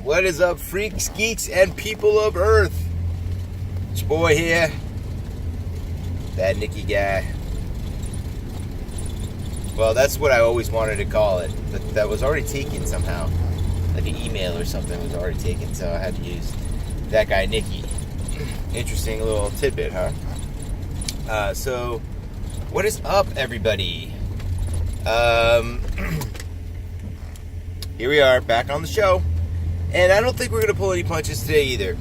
What is up, freaks, geeks, and people of Earth? It's your boy here, that Nicky guy. Well, that's what I always wanted to call it, but that was already taken somehow. Like an email or something was already taken, so I had to use that guy, Nicky. Interesting little tidbit, huh? So, what is up, everybody? Here we are, back on the show. And I don't think we're going to pull any punches today either.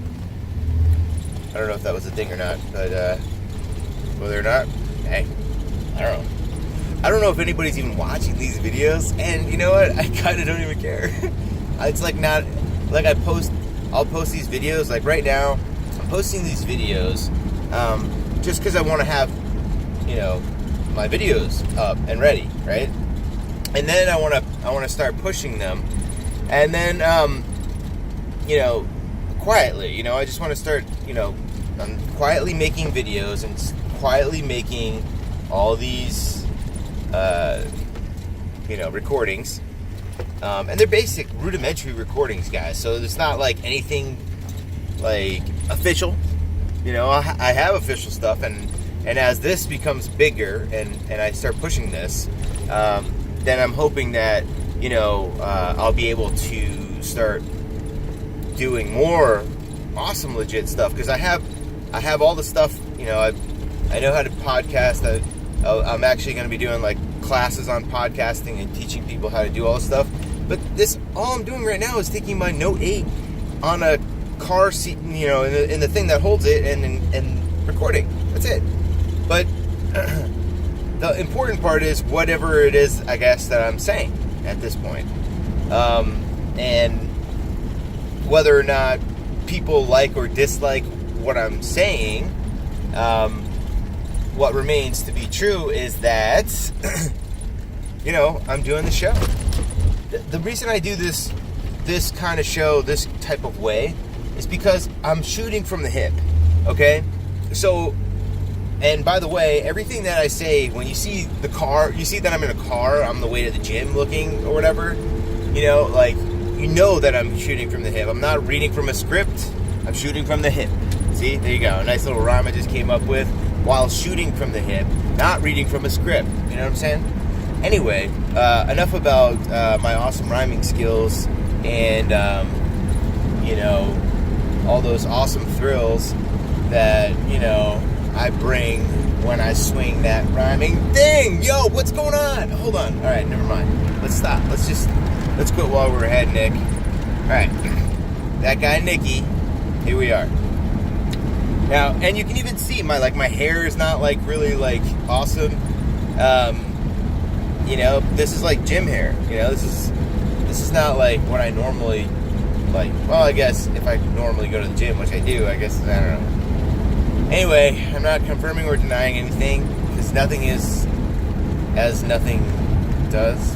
I don't know if that was a thing or not, but whether or not, hey, I don't know. I don't know if anybody's even watching these videos, and you know what? I kind of don't even care. It's like not, like I'll post these videos, like right now, I'm posting these videos just because I want to have, you know, my videos up and ready, right? And then I want to start pushing them, and then you know, quietly, you know, I just want to start, you know, I'm quietly making videos and quietly making all these you know, recordings, and they're basic rudimentary recordings, guys, so it's not like anything like official, you know. I have official stuff, and as this becomes bigger and I start pushing this, then I'm hoping that, you know, I'll be able to start doing more awesome legit stuff, because I have all the stuff, you know. I know how to podcast. I'm actually going to be doing like classes on podcasting and teaching people how to do all this stuff. But all I'm doing right now is taking my Note 8 on a car seat, you know, in the thing that holds it, and recording. That's it. But the important part is whatever it is, I guess, that I'm saying at this point. And whether or not people like or dislike what I'm saying, what remains to be true is that, you know, I'm doing the show. The reason I do this kind of show, this type of way, is because I'm shooting from the hip, okay? So, and by the way, everything that I say, when you see the car, you see that I'm in a car on the way to the gym looking or whatever, you know, like, you know that I'm shooting from the hip. I'm not reading from a script, I'm shooting from the hip. See, there you go, a nice little rhyme I just came up with, while shooting from the hip, not reading from a script, you know what I'm saying? Anyway, enough about my awesome rhyming skills and, you know, all those awesome thrills that, you know, I bring when I swing that rhyming thing. Yo, what's going on? Hold on. All right, never mind. Let's stop. Let's quit while we're ahead, Nick. All right, that guy Nicky. Here we are. Now, and you can even see my hair is not like really like awesome. You know, this is like gym hair. You know, this is not like what I normally like. Well, I guess if I normally go to the gym, which I do, I guess, I don't know. Anyway, I'm not confirming or denying anything, because nothing is as nothing does.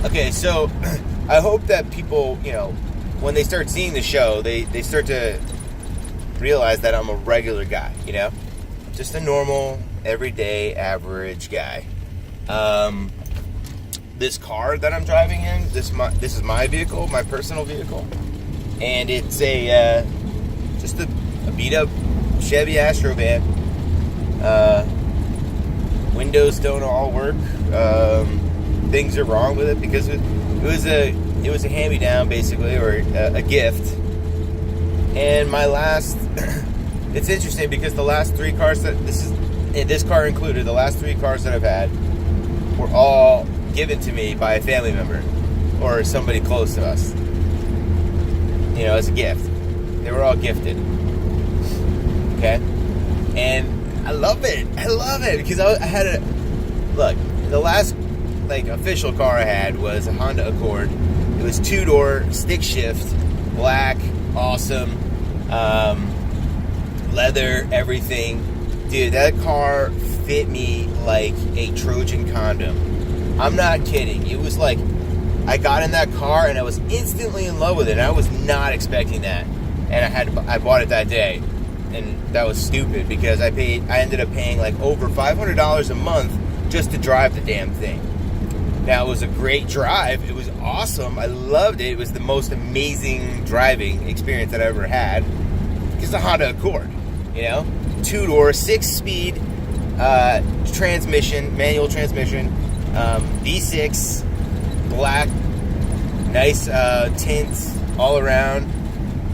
Okay, so I hope that people, you know, when they start seeing the show, they start to realize that I'm a regular guy, you know? Just a normal, everyday, average guy. This car that I'm driving in, this is my vehicle, my personal vehicle. And it's just a beat-up Chevy Astro van. Windows don't all work. Things are wrong with it because it was a hand-me-down, basically, or a gift. And my last, it's interesting because the last 3 cars this car included, the last 3 cars that I've had were all given to me by a family member or somebody close to us, you know, as a gift. They were all gifted. Okay? And I love it because I had look, the last like official car I had was a Honda Accord. It was 2-door, stick shift, black, awesome, leather, everything. Dude, that car fit me like a Trojan condom. I'm not kidding. It was like, I got in that car and I was instantly in love with it. And I was not expecting that. And I bought it that day. And that was stupid because I ended up paying like over $500 a month just to drive the damn thing. Now, it was a great drive. It was awesome. I loved it. It was the most amazing driving experience that I ever had. It's a Honda Accord, you know, 2-door, 6-speed transmission, manual transmission, V6, black, nice tints all around.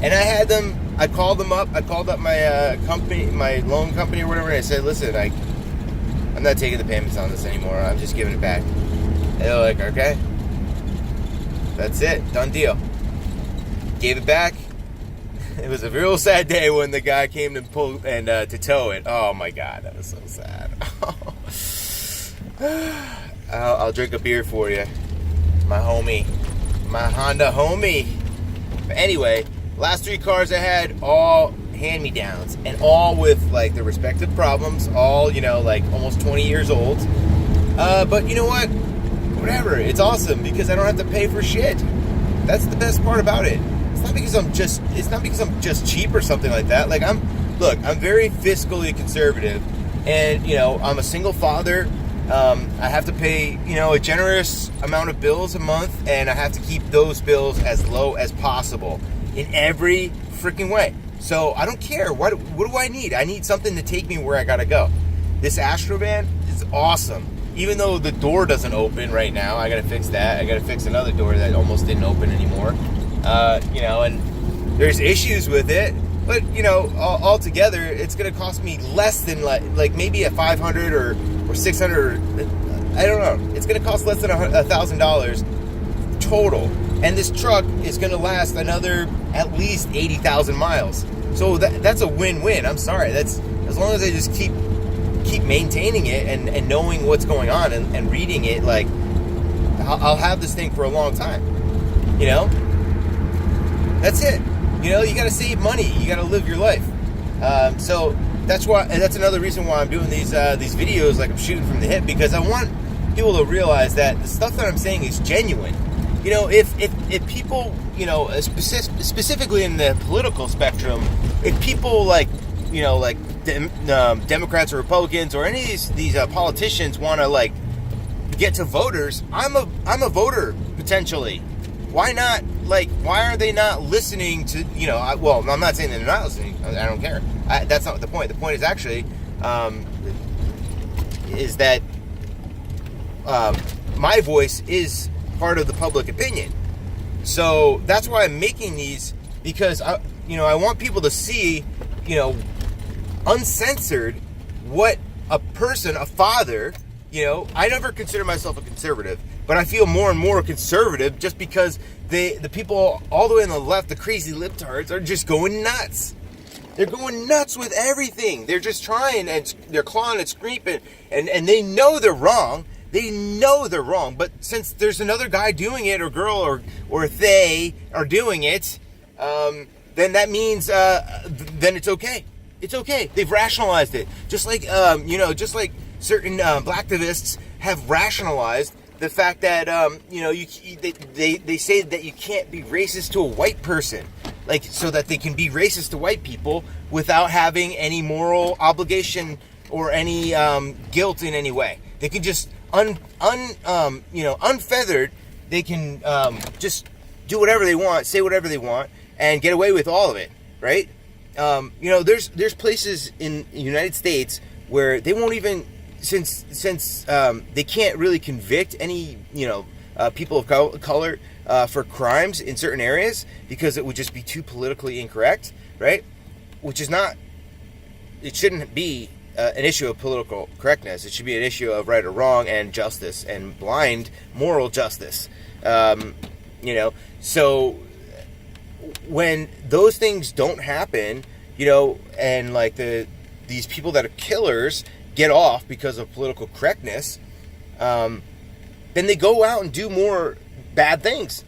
And I called them up. I called up my company, my loan company or whatever, and I said, listen, I'm not taking the payments on this anymore. I'm just giving it back. And they're like, okay, that's it, done deal. Gave it back. It was a real sad day when the guy came to pull and to tow it. Oh my God, that was so sad. I'll drink a beer for you, my homie, my Honda homie. But anyway, last 3 cars I had, all hand-me-downs, and all with like the respective problems, all, you know, like almost 20 years old. But you know what? Whatever, it's awesome because I don't have to pay for shit. That's the best part about it. It's not because I'm just cheap or something like that. Like I'm very fiscally conservative, and you know, I'm a single father. I have to pay, you know, a generous amount of bills a month, and I have to keep those bills as low as possible in every freaking way. So I don't care. What do I need? I need something to take me where I gotta go. This Astrovan is awesome. Even though the door doesn't open right now, I gotta fix that. I gotta fix another door that almost didn't open anymore. You know, and there's issues with it, but you know, altogether, it's gonna cost me less than like maybe a $500 or $600. I don't know. It's gonna cost less than $1,000 total, and this truck is gonna last another at least 80,000 miles. So that's a win-win. I'm sorry. That's as long as I just keep maintaining it and knowing what's going on and reading it, like I'll have this thing for a long time, you know. That's it. You know, you got to save money, you got to live your life. So that's another reason why I'm doing these videos like I'm shooting from the hip, because I want people to realize that the stuff that I'm saying is genuine. You know, if people, you know, specifically in the political spectrum, if people like, you know, like Democrats or Republicans or any of these politicians want to like get to voters, I'm a voter potentially. Why not? Like, why are they not listening to, you know? Well, I'm not saying that they're not listening. I don't care. That's not the point. The point is actually is that my voice is part of the public opinion. So that's why I'm making these, because I want people to see, you know, uncensored, what a father, you know, I never consider myself a conservative, but I feel more and more conservative just because the people all the way on the left, the crazy libtards, are just going nuts. They're going nuts with everything. They're just trying, and they're clawing and screaming, and they know they're wrong. They know they're wrong, but since there's another guy doing it, or girl, or they are doing it, then that means then it's okay. It's okay. They've rationalized it. Just like, you know, just like certain blacktivists have rationalized the fact that, you know, they say that you can't be racist to a white person, like, so that they can be racist to white people without having any moral obligation or any guilt in any way. They can just you know, unfeathered. They can just do whatever they want, say whatever they want, and get away with all of it, right? You know, there's places in the United States where they won't even, since they can't really convict any, you know, people of color for crimes in certain areas because it would just be too politically incorrect, right? Which is not, it shouldn't be an issue of political correctness. It should be an issue of right or wrong and justice and blind moral justice. You know, so when those things don't happen, you know, and like these people that are killers get off because of political correctness, then they go out and do more bad things.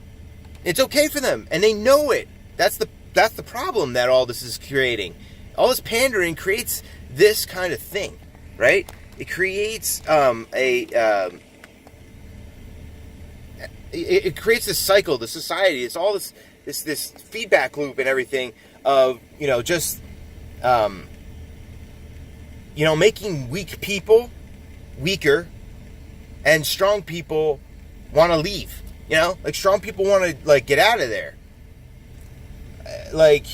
It's okay for them, and they know it. That's the problem that all this is creating. All this pandering creates this kind of thing, right? It creates it creates this cycle, the society. It's all this feedback loop and everything of, you know, just you know, making weak people weaker and strong people want to leave. You know, like strong people want to like get out of there. Like,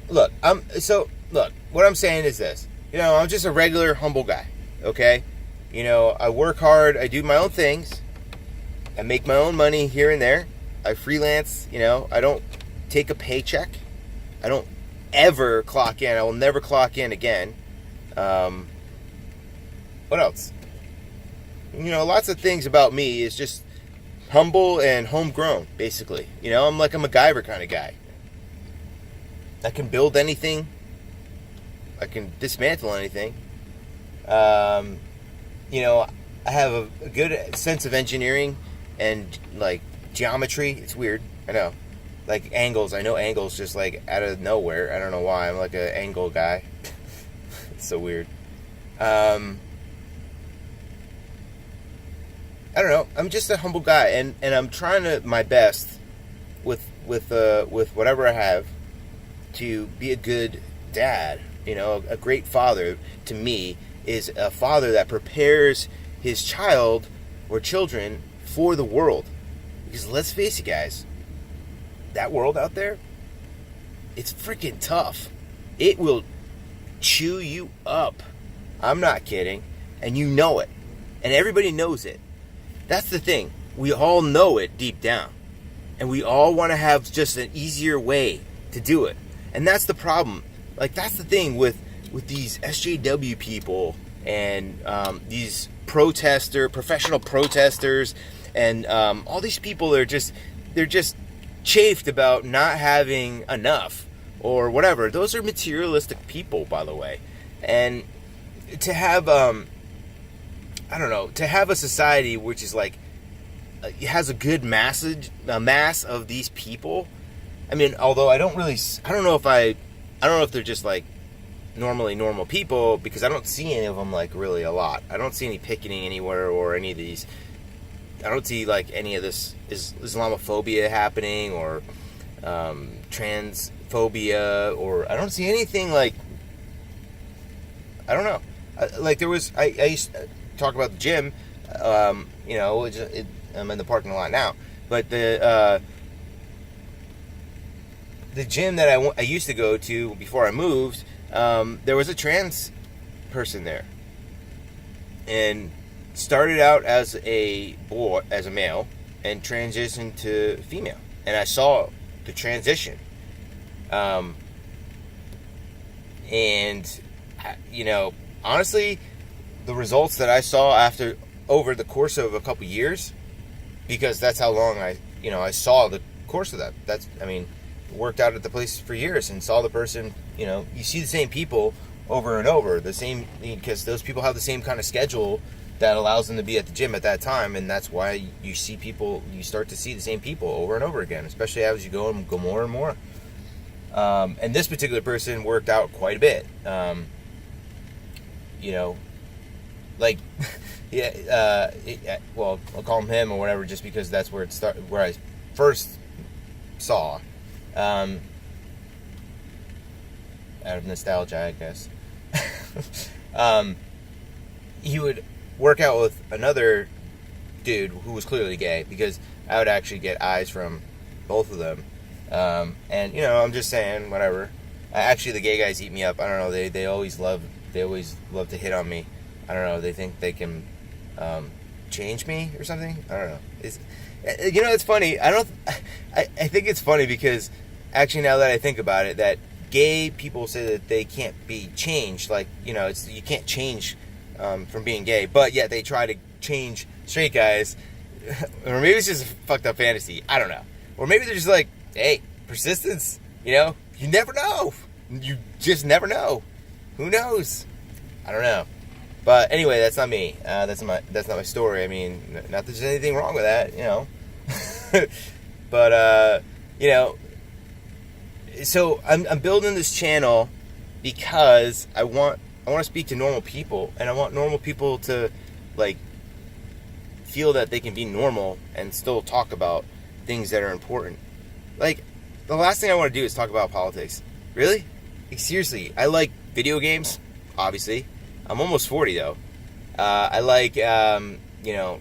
look, what I'm saying is this. You know, I'm just a regular, humble guy. Okay, you know, I work hard. I do my own things. I make my own money here and there. I freelance. You know, I don't take a paycheck. I don't ever clock in. I will never clock in again. What else? You know, lots of things about me is just humble and homegrown, basically. You know, I'm like a MacGyver kind of guy. I can build anything. I can dismantle anything. You know, I have a good sense of engineering and, like, geometry. It's weird. I know. Like, angles. I know angles just, like, out of nowhere. I don't know why. I'm like an angle guy. It's so weird. I don't know. I'm just a humble guy, and I'm trying to my best with whatever I have to be a good dad. You know, a great father to me is a father that prepares his child or children for the world. Because let's face it, guys, that world out there, it's freaking tough. It will chew you up. I'm not kidding, and you know it, and everybody knows it. That's the thing. We all know it deep down. And we all want to have just an easier way to do it. And that's the problem. Like, that's the thing with these SJW people and these professional protesters and all these people they're just chafed about not having enough or whatever. Those are materialistic people, by the way. And to have to have a society which is like has a good mass of these people. I mean, although I don't know if they're just like normally normal people, because I don't see any of them like really a lot. I don't see any picketing anywhere or any of these. I don't see like any of this Islamophobia happening or transphobia, or I don't see anything like, I don't know. Like there was, I used to talk about the gym, you know, I'm in the parking lot now, but the gym that I used to go to before I moved, there was a trans person there, and started out as a male, and transitioned to female, and I saw the transition, and you know, honestly, the results that I saw over the course of a couple years, because that's how long I saw the course of that. Worked out at the place for years and saw the person, you know, you see the same people over and over, because those people have the same kind of schedule that allows them to be at the gym at that time, and that's why you start to see the same people over and over again, especially as you go more and more. And this particular person worked out quite a bit. You know, like, yeah, well, I'll call him or whatever, just because that's where where I first saw. Out of nostalgia, I guess. He would work out with another dude who was clearly gay, because I would actually get eyes from both of them. And you know, I'm just saying, whatever. Actually, the gay guys eat me up. I don't know. They always love to hit on me. I don't know. They think they can change me or something. I don't know. It's funny. I think it's funny because actually, now that I think about it, that gay people say that they can't be changed. Like, you know, you can't change from being gay, but yet they try to change straight guys. Or maybe it's just a fucked up fantasy. I don't know. Or maybe they're just like, hey, persistence. You know, you never know. You just never know. Who knows? I don't know. But anyway, that's not me. That's not my story. I mean, not that there's anything wrong with that, you know. But you know, so I'm building this channel because I want to speak to normal people, and I want normal people to like feel that they can be normal and still talk about things that are important. Like, the last thing I want to do is talk about politics. Really? Like, seriously, I like video games, obviously. I'm almost 40 though. I like you know,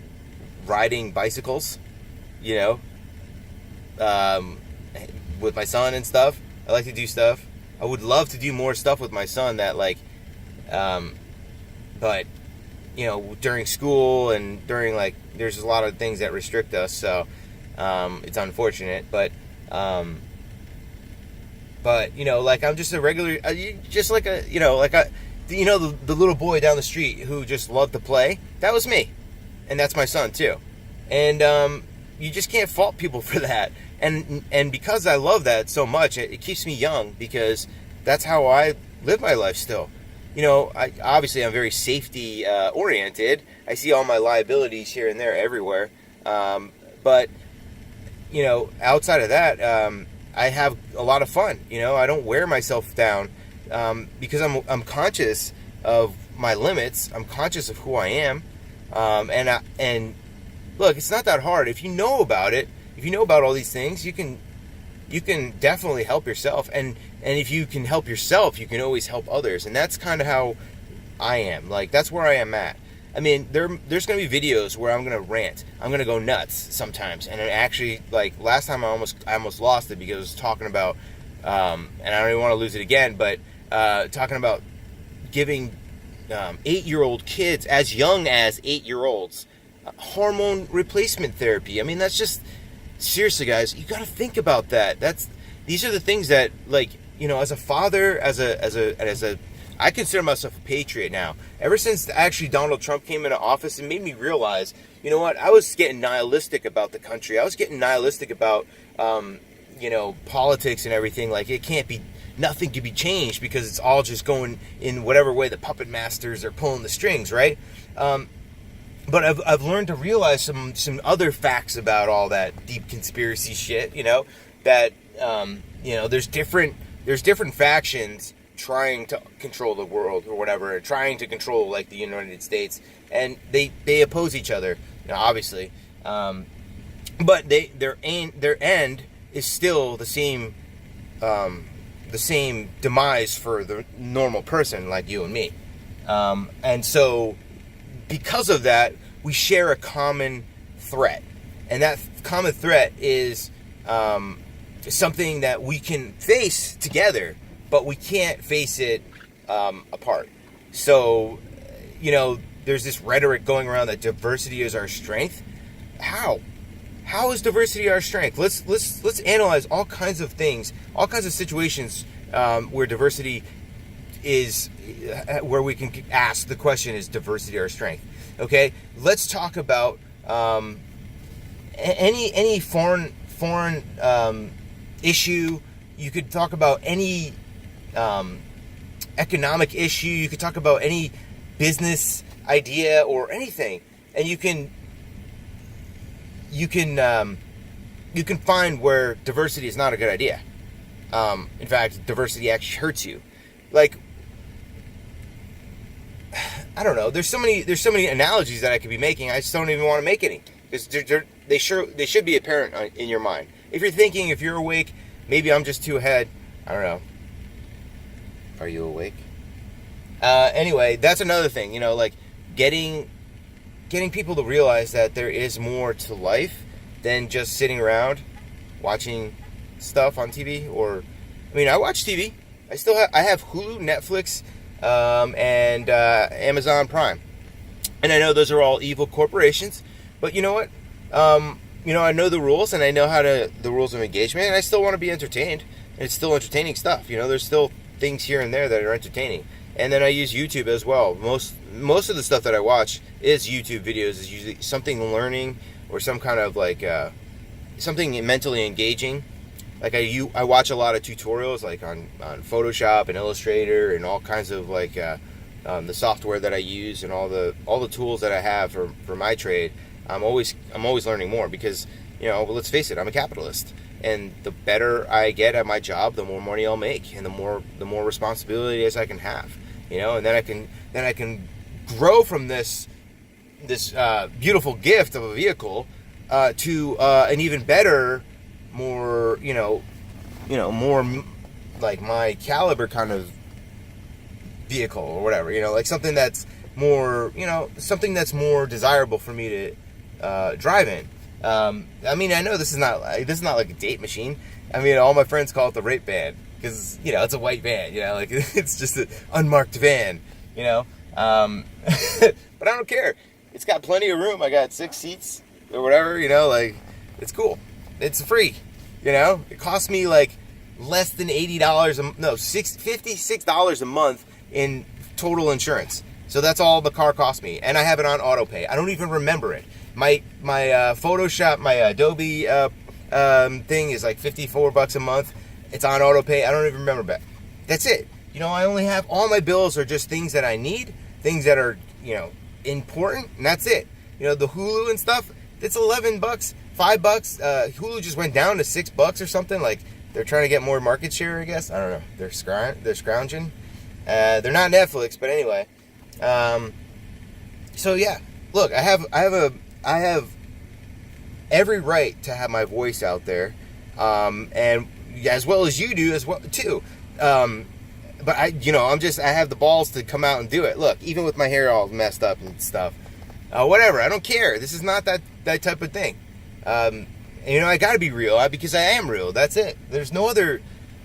riding bicycles, you know, with my son and stuff. I like to do stuff. I would love to do more stuff with my son that like, but, you know, during school and during like, there's a lot of things that restrict us, so it's unfortunate, but you know, like I'm just a regular, just like a, you know, like the little boy down the street who just loved to play. That was me, and that's my son too, and you just can't fault people for that. And because I love that so much, it keeps me young, because that's how I live my life still. You know, I'm very safety oriented. I see all my liabilities here and there everywhere. But, you know, outside of that, I have a lot of fun. You know, I don't wear myself down because I'm conscious of my limits. I'm conscious of who I am. And look, it's not that hard. If you know about it, if you know about all these things, you can definitely help yourself. And if you can help yourself, you can always help others. And that's kind of how I am. Like, that's where I am at. I mean, there's going to be videos where I'm going to rant. I'm going to go nuts sometimes. And actually, like, last time I almost lost it because I was talking about, and I don't even want to lose it again, but talking about giving 8-year-old kids, as young as 8-year-olds, hormone replacement therapy. I mean, that's just, seriously, guys, you got to think about that. These are the things that, like, you know, as a father, as a I consider myself a patriot now. Ever since actually Donald Trump came into office, it made me realize, you know what, I was getting nihilistic about the country. I was getting nihilistic about, you know, politics and everything. Like, nothing can be changed because it's all just going in whatever way the puppet masters are pulling the strings, right? But I've learned to realize some other facts about all that deep conspiracy shit, you know, that, you know, there's different factions trying to control the world or whatever, trying to control, like, the United States, and they oppose each other, you know, obviously, but their end is still the same demise for the normal person like you and me, and so because of that, we share a common threat, and that common threat is something that we can face together, but we can't face it apart. So, you know, there's this rhetoric going around that diversity is our strength. How is diversity our strength? Let's analyze all kinds of things, all kinds of situations where diversity is, where we can ask the question: is diversity our strength? Okay, let's talk about any foreign issue. You could talk about any economic issue. You could talk about any business idea or anything, and you can find where diversity is not a good idea. In fact, diversity actually hurts you. Like, I don't know. There's so many analogies that I could be making. I just don't even want to make any, because they should be apparent in your mind. If you're thinking, if you're awake, maybe I'm just too ahead. I don't know. Are you awake? Anyway, that's another thing. You know, like getting people to realize that there is more to life than just sitting around watching stuff on TV. Or, I mean, I watch TV. I have Hulu, Netflix, and Amazon Prime, and I know those are all evil corporations, but you know what? You know, I know the rules, and I know the rules of engagement, and I still want to be entertained, and it's still entertaining stuff. You know, there's still things here and there that are entertaining, and then I use YouTube as well. Most of the stuff that I watch is YouTube videos. Is usually something learning or some kind of like something mentally engaging. Like I watch a lot of tutorials, like on Photoshop and Illustrator and all kinds of like the software that I use and all the tools that I have for my trade. I'm always learning more, because, you know, let's face it, I'm a capitalist, and the better I get at my job, the more money I'll make, and the more responsibilities I can have, you know, and then I can grow from this beautiful gift of a vehicle to an even better, more more like my caliber kind of vehicle or whatever, you know, like something that's more, something that's more desirable for me to drive in. I mean, I know this is not like a date machine. I mean, all my friends call it the rape van because it's a white van. Like it's just an unmarked van. But I don't care. It's got plenty of room. I got 6 seats or whatever. Like it's cool. It's free. It costs me like less than $80. $56 a month in total insurance. So that's all the car cost me, and I have it on auto pay. I don't even remember it. My Photoshop, my Adobe thing is like $54 a month. It's on auto pay. I don't even remember that. That's it. I only have, all my bills are just things that I need, things that are important, and that's it. The Hulu and stuff, it's $11, $5. Hulu just went down to $6 or something. Like they're trying to get more market share, I guess. I don't know. They're scrounging. They're not Netflix, but anyway. So yeah, look, I have every right to have my voice out there, and as well as you do as well too. But I have the balls to come out and do it. Look, even with my hair all messed up and stuff, whatever. I don't care. This is not that type of thing. I got to be real because I am real. That's it. There's no other,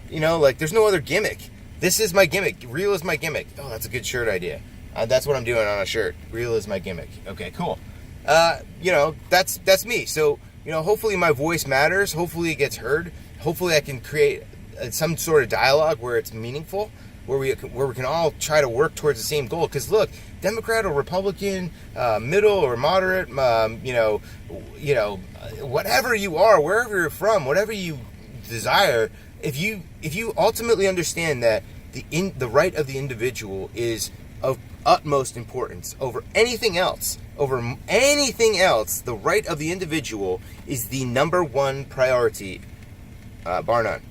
there's no other gimmick. This is my gimmick. Real is my gimmick. Oh, that's a good shirt idea. That's what I'm doing on a shirt. Real is my gimmick. Okay, cool. That's me. So, hopefully my voice matters. Hopefully it gets heard. Hopefully I can create some sort of dialogue where it's meaningful, where we can all try to work towards the same goal. Because look, Democrat or Republican, middle or moderate, whatever you are, wherever you're from, whatever you desire, if you ultimately understand that the right of the individual is of utmost importance over anything else, the right of the individual is the number one priority, bar none,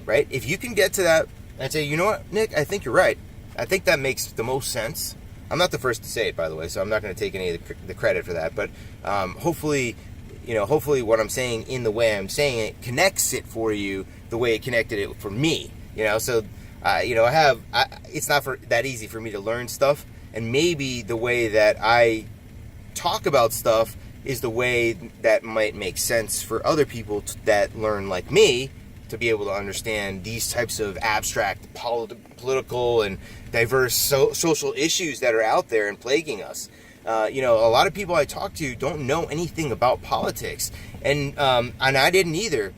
right? If you can get to that and say, you know what, Nick, I think you're right. I think that makes the most sense. I'm not the first to say it, by the way, so I'm not going to take any of the credit for that. But hopefully what I'm saying in the way I'm saying it connects it for you the way it connected it for me. So it's not that easy for me to learn stuff, and maybe the way that I talk about stuff is the way that might make sense for other people that learn like me to be able to understand these types of abstract political and diverse social issues that are out there and plaguing us. A lot of people I talk to don't know anything about politics, and I didn't either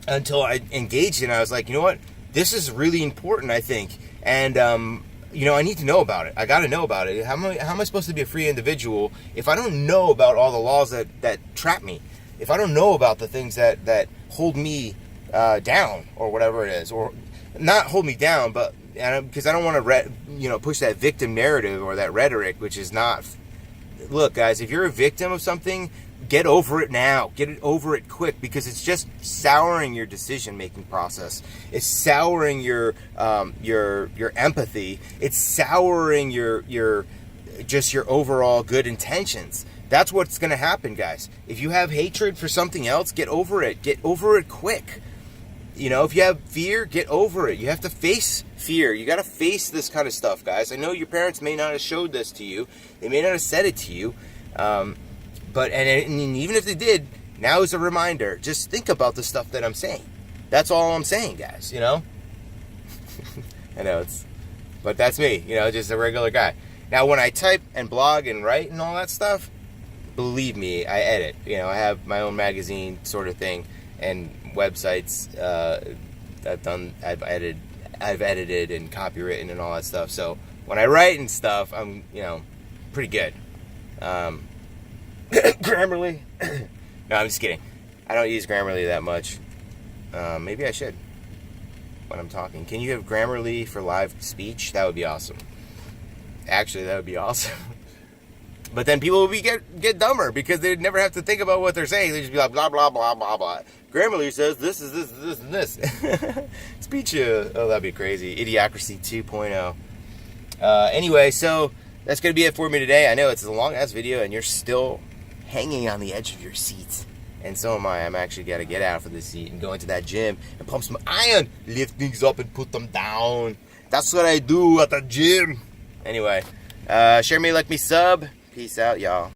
until I engaged in it. I was like, you know what? This is really important, I think, and I need to know about it. I got to know about it. How am I supposed to be a free individual if I don't know about all the laws that trap me? If I don't know about the things that hold me down, or whatever it is, or not hold me down, but because I don't want to push that victim narrative or that rhetoric, which is not. Look, guys, if you're a victim of something, get over it now. Get it over it quick, because it's just souring your decision-making process. It's souring your empathy. It's souring your overall good intentions. That's what's going to happen, guys. If you have hatred for something else, get over it. Get over it quick. If you have fear, get over it. You have to face fear. You got to face this kind of stuff, guys. I know your parents may not have showed this to you. They may not have said it to you. But even if they did, now is a reminder. Just think about the stuff that I'm saying. That's all I'm saying, guys. I know but that's me. Just a regular guy. Now, when I type and blog and write and all that stuff, believe me, I edit. I have my own magazine sort of thing and websites. I've edited and copywritten and all that stuff. So when I write and stuff, I'm pretty good. Grammarly? No, I'm just kidding. I don't use Grammarly that much. Maybe I should when I'm talking. Can you have Grammarly for live speech? That would be awesome. Actually, that would be awesome. But then people will get dumber because they'd never have to think about what they're saying. They'd just be like, blah, blah, blah, blah, blah. Grammarly says this is this, this, and this. Speech, that'd be crazy. Idiocracy 2.0. Anyway, so that's going to be it for me today. I know it's a long-ass video, and you're still hanging on the edge of your seat. And so am I. I'm actually got to get out of the seat and go into that gym and pump some iron. Lift things up and put them down. That's what I do at the gym. Anyway, Share me, like me, sub. Peace out, y'all.